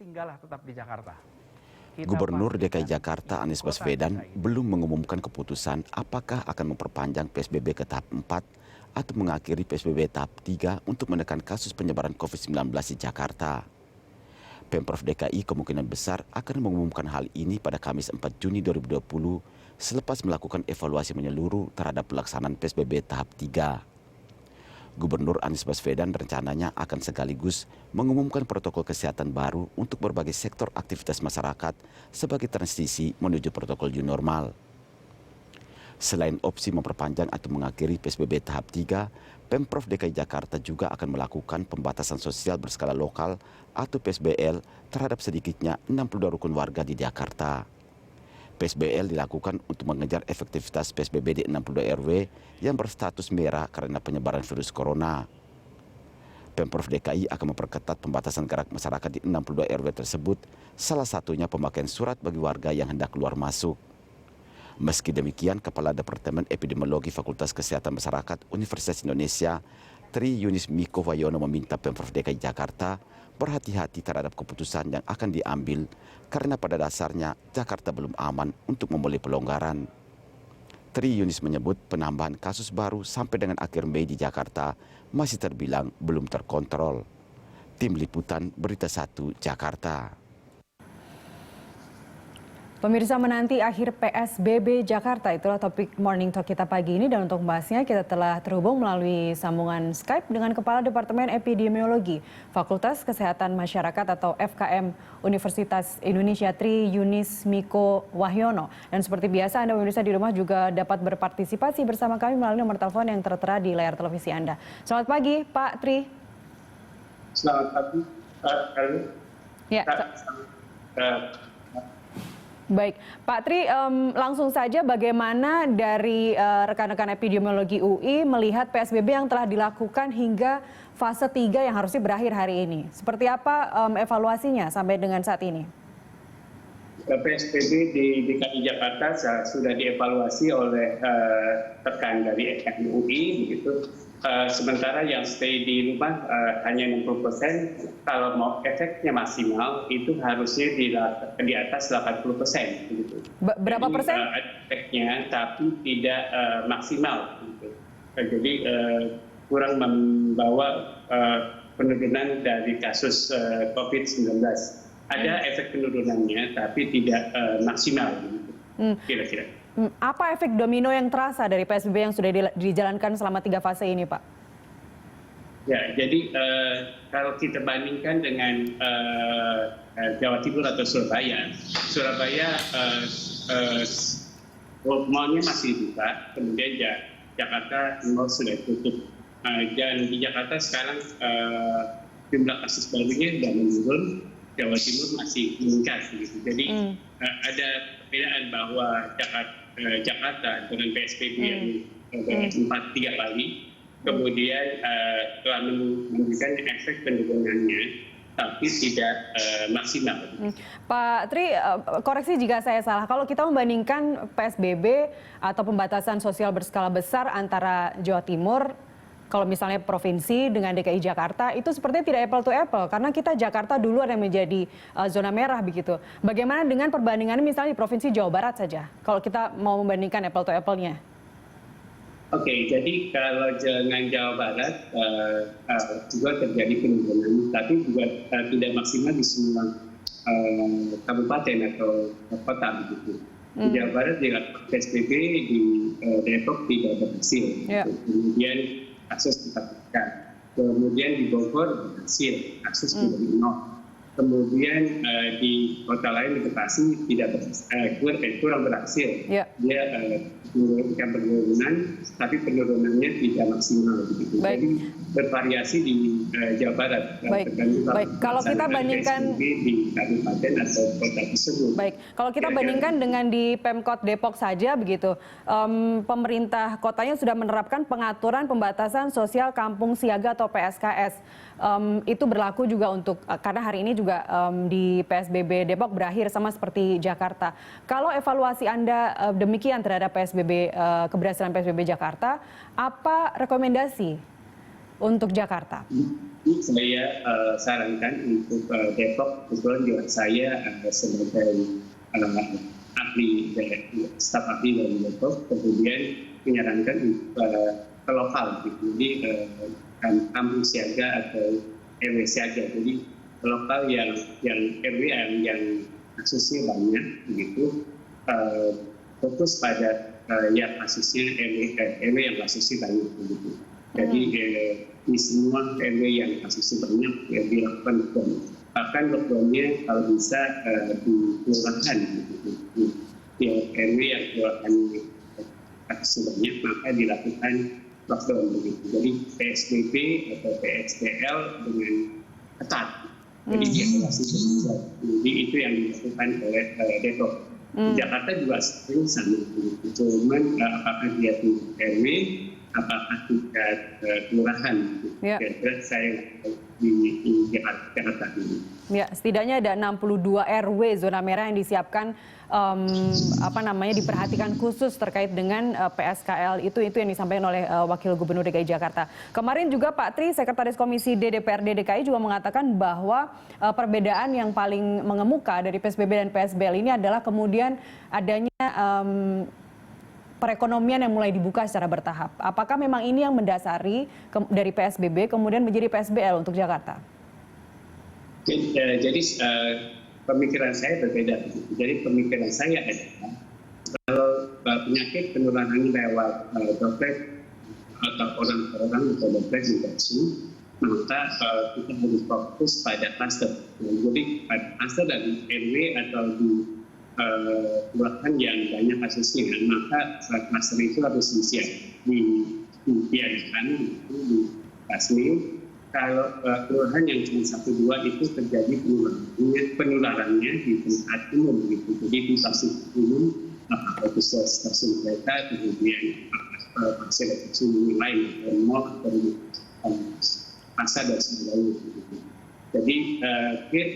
tinggallah tetap di Jakarta. Gubernur DKI Jakarta Anies Baswedan belum mengumumkan keputusan apakah akan memperpanjang PSBB ke tahap 4 atau mengakhiri PSBB tahap 3 untuk menekan kasus penyebaran COVID-19 di Jakarta. Pemprov DKI kemungkinan besar akan mengumumkan hal ini pada Kamis 4 Juni 2020 selepas melakukan evaluasi menyeluruh terhadap pelaksanaan PSBB tahap 3. Gubernur Anies Baswedan rencananya akan sekaligus mengumumkan protokol kesehatan baru untuk berbagai sektor aktivitas masyarakat sebagai transisi menuju protokol new normal. Selain opsi memperpanjang atau mengakhiri PSBB tahap 3, Pemprov DKI Jakarta juga akan melakukan pembatasan sosial berskala lokal atau PSBL terhadap sedikitnya 62 rukun warga di Jakarta. PSBL dilakukan untuk mengejar efektivitas PSBB di 62 RW yang berstatus merah karena penyebaran virus corona. Pemprov DKI akan memperketat pembatasan gerak masyarakat di 62 RW tersebut, salah satunya pemakaian surat bagi warga yang hendak keluar masuk. Meski demikian, Kepala Departemen Epidemiologi Fakultas Kesehatan Masyarakat Universitas Indonesia, Tri Yunis Miko Wahyono meminta Pemprov DKI Jakarta berhati-hati terhadap keputusan yang akan diambil karena pada dasarnya Jakarta belum aman untuk memulai pelonggaran. Tri Yunis menyebut penambahan kasus baru sampai dengan akhir Mei di Jakarta masih terbilang belum terkontrol. Tim Liputan Berita 1 Jakarta. Pemirsa, menanti akhir PSBB Jakarta, itulah topik Morning Talk kita pagi ini, dan untuk membahasnya kita telah terhubung melalui sambungan Skype dengan Kepala Departemen Epidemiologi Fakultas Kesehatan Masyarakat atau FKM Universitas Indonesia, Tri Yunis Miko Wahyono. Dan seperti biasa, Anda pemirsa di rumah juga dapat berpartisipasi bersama kami melalui nomor telepon yang tertera di layar televisi Anda. Selamat pagi, Pak Tri. Selamat pagi, Pak Kali. Ya. Baik, Pak Tri, langsung saja bagaimana dari rekan-rekan epidemiologi UI melihat PSBB yang telah dilakukan hingga fase 3 yang harusnya berakhir hari ini? Seperti apa evaluasinya sampai dengan saat ini? PSBB di DKI Jakarta sudah dievaluasi oleh rekan dari UI, begitu. Sementara yang stay di rumah hanya 60%, kalau mau efeknya maksimal itu harusnya di atas 80%. Gitu. Berapa persen? Efeknya, tapi tidak maksimal. Gitu. Jadi kurang membawa penurunan dari kasus COVID-19. Ada efek penurunannya, tapi tidak maksimal. Gitu. Kira-kira. Apa efek domino yang terasa dari PSBB yang sudah dijalankan selama 3 fase ini, Pak? Ya, jadi kalau kita bandingkan dengan Jawa Timur atau Surabaya, mallnya masih buka, kemudian Jakarta mall sudah tutup. Dan di Jakarta sekarang jumlah kasus barunya sudah menurun, Jawa Timur masih meningkat. Gitu. Jadi ada perbedaan bahwa Jakarta dengan PSBB yang 3 kali, kemudian telah menunjukkan efek penurunannya, tapi tidak maksimal. Pak Tri, koreksi jika saya salah, kalau kita membandingkan PSBB atau pembatasan sosial berskala besar antara Jawa Timur, kalau misalnya provinsi dengan DKI Jakarta, itu sepertinya tidak apple to apple, karena kita Jakarta dulu yang menjadi zona merah begitu. Bagaimana dengan perbandingannya misalnya di Provinsi Jawa Barat saja, kalau kita mau membandingkan apple to apple-nya? Oke, jadi kalau dengan Jawa Barat juga terjadi penurunan, tapi juga tidak maksimal di semua kabupaten atau kota begitu. Di Jawa Barat dilakukan PSBB, di Depok tidak berhasil. Yeah. Kemudian kasus dikatakan. Kemudian di Bogor berhasil, kasus menjadi 0. Kemudian di kota lain di Bekasi tidak kurang berhasil. Yeah. Dia menurunkan penurunan, tapi penurunannya tidak maksimal. Begitu. Jadi bervariasi di Jawa Barat. Baik. Kalau kita bandingkan di kabupaten atau kota tersebut. Baik. Kalau kita bandingkan dengan di Pemkot Depok saja begitu, pemerintah kotanya sudah menerapkan pengaturan pembatasan sosial kampung siaga atau PSKS. Itu berlaku juga untuk karena hari ini juga di PSBB Depok berakhir sama seperti Jakarta. Kalau evaluasi Anda demikian terhadap PSBB keberhasilan PSBB Jakarta, apa rekomendasi untuk Jakarta? Saya sarankan untuk Depok, kebetulan juga saya sebagai ahli staf ahli dari Depok, kemudian menyarankan ke lokal, gitu. Jadi kampung siaga atau RW siaga. Jadi lokal yang RW yang kasusnya banyak, begitu fokus pada yang kasusnya RW yang kasusnya banyak, begitu. Jadi di semua RW yang kasusnya banyak dilakukan lockdown. Bahkan lockdownnya kalau bisa di kelurahan, begitu. Di RW yang kelurahannya kasusnya banyak maka dilakukan lockdown, begitu. Jadi PSBB atau PSBL dengan ketat. Jadi diawasi semua. Jadi itu yang dilakukan oleh Depok. Jakarta juga sama. Cuman apakah dia tingkat RW, apakah tingkat kelurahan? Kira-kira saya di Jakarta ini. Ya, setidaknya ada 62 RW zona merah yang disiapkan diperhatikan khusus terkait dengan PSKL itu yang disampaikan oleh Wakil Gubernur DKI Jakarta. Kemarin juga Pak Tri, Sekretaris Komisi D DPRD DKI juga mengatakan bahwa perbedaan yang paling mengemuka dari PSBB dan PSBL ini adalah kemudian adanya perekonomian yang mulai dibuka secara bertahap. Apakah memang ini yang mendasari dari PSBB kemudian menjadi PSBL untuk Jakarta? Jadi pemikiran saya berbeda. Jadi pemikiran saya adalah kalau penyakit penularan lewat droplet atau orang-orang atau droplet infeksi, maka kita harus fokus pada kluster. Jadi pada kluster dari RW atau di kelurahan yang banyak kasusnya, maka kluster itu harus dibiarkan di basmi. Kalau kelurahan yang cuma 1-2 itu terjadi penularannya di tempat umum, gitu. Jadi di fasilitas umum, apakah itu stasiun kereta, kemudian fasilitas umum lain, mall atau pasar dan sebagainya. Gitu. Jadi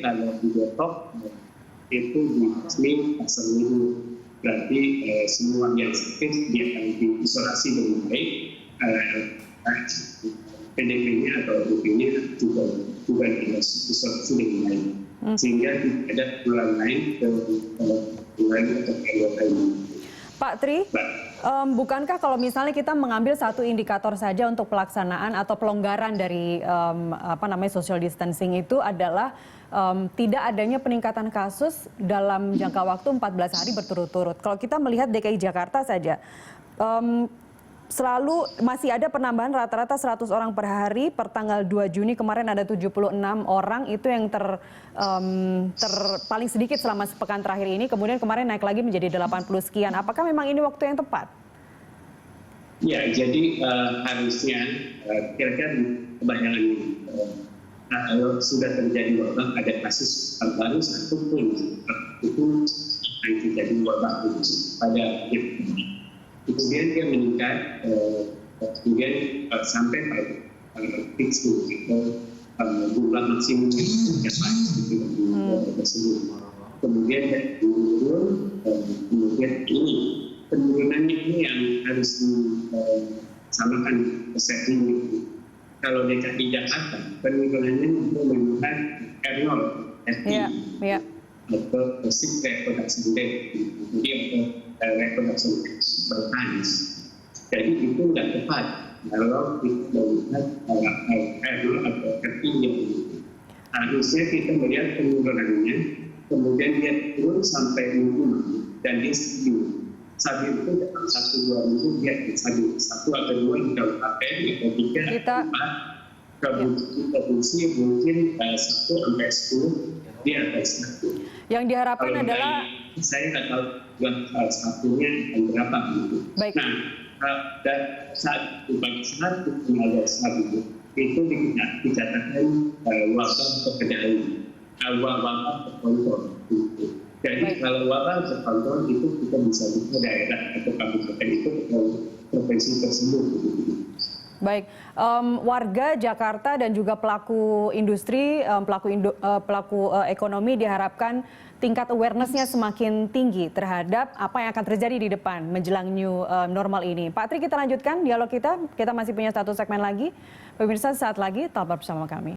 kalau di Depok itu di resmi pasar minggu, berarti semua yang sakit dia akan diisolasi dengan baik. PDP-nya atau ODP-nya juga diisolasi dengan baik, sehingga tidak ada penularan lain ke lain atau ke lain. Pak Tri, bukankah kalau misalnya kita mengambil satu indikator saja untuk pelaksanaan atau pelonggaran dari social distancing itu adalah tidak adanya peningkatan kasus dalam jangka waktu 14 hari berturut-turut. Kalau kita melihat DKI Jakarta saja, selalu masih ada penambahan rata-rata 100 orang per hari. Per tanggal 2 Juni kemarin ada 76 orang, itu yang paling sedikit selama sepekan terakhir ini. Kemudian kemarin naik lagi menjadi 80 sekian. Apakah memang ini waktu yang tepat? Ya, jadi harusnya kira-kira kebanyakan ini. Kalau sudah terjadi wabah, ada kasus baru satu pun itu akan terjadi wabah pada kemudian dia meningkat, kemudian sampai pada fix itu jumlah maksimum tersebut. Kemudian turun, kemudian ini penurunannya ini yang harus disamakan persepsinya. Kalau DKI Jakarta penurunannya itu melihat R0, FI, atau Basic Reproduction Rate, jadi atau reproduction bertanis. Jadi itu tidak tepat kalau kita melihat R0 atau FI yang harusnya kita melihat penurunannya, kemudian dia turun sampai minggu dan dia stabil. Stabil itu dalam 1-2 minggu dia stabil, 1 atau 2 di kabupaten atau 3, 4 provinsi mungkin 1-10 di atas 1. Yang diharapkan adalah saya nggak tahu satunya berapa gitu. Baik. Nah, dan saat itu ada stabil itu dicatatkan wabah terkendali, wabah terkontrol. Jadi kalau wabah terkontrol itu kita bisa lihat daerah atau kabupaten itu provinsi tersebut. Baik, warga Jakarta dan juga pelaku industri, pelaku ekonomi diharapkan tingkat awareness-nya semakin tinggi terhadap apa yang akan terjadi di depan menjelang new normal ini. Pak Tri, kita lanjutkan dialog kita masih punya satu segmen lagi. Pemirsa, saat lagi tetap bersama kami.